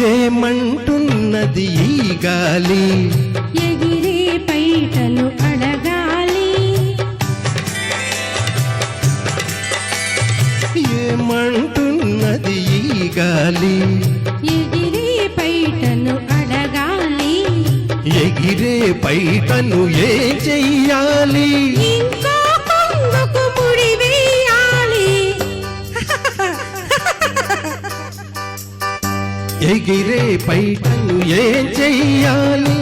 ఏమంటున్నది ఈ గాలి ఎగిరే పైటను అడగాలి ఏమంటున్నది ఈ గాలి ఎగిరే పైటను అడగాలి ఎగిరే పైటను ఏ చెయ్యాలి ఇంకో కొంగుకు ముడి వేయాలి ఎగిరే పైటను ఏ చెయ్యాలి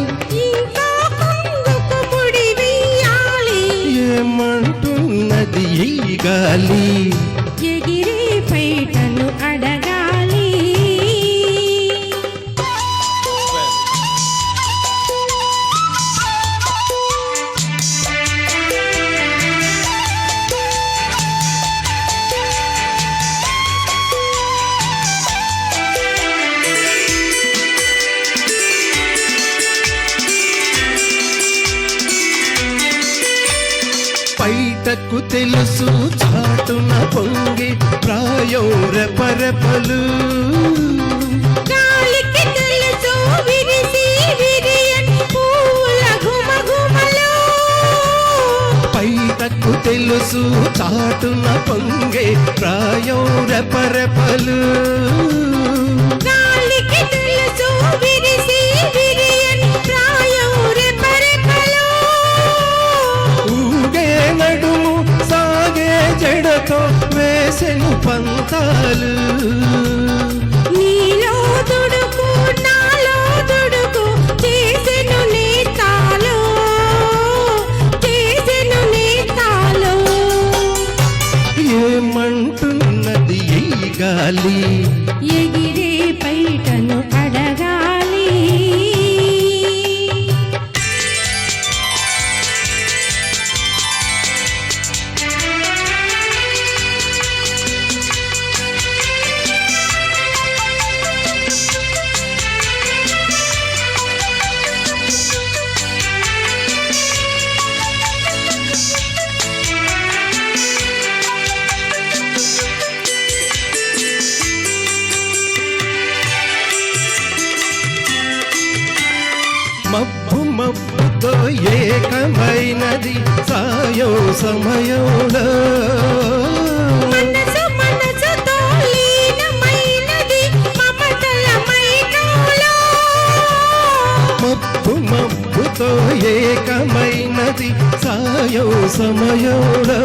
ఇంకో కొంగుకు ముడి వేయాలి ఏమంటున్నది ఈ గాలి ఎగిరే పైటను అడగాలి పైటకు తెలుసు చాటున పొంగి ప్రాయం రెపరెపలు గాలికి తెలుసు విరిసి విరియని పూల ఘుమఘుమలు పైటకు తెలుసు చాటున పొంగే ప్రాయం రెపరెపలు గాలికి తెలుసు విరిసి విరియని ప్రాయం రెపరెపలు ఊగే నడుము సాగే జడతో వేసెను పంతాలు నీలో దుడుకు నాలో దుడుకు చేసెను నేతాలు చేసెను నేతాలు ఏమంటున్నది ఈ గాలి ఎగిరే పైటను అడగాలి మబ్బు మబ్బుతో ఏకమైనది సాయో సమయంలో మనసు మనసుతో లీనమైనది మమతల మైకంలో మబ్బు మబ్బుతో ఏకమైనది సాయో సమయంలో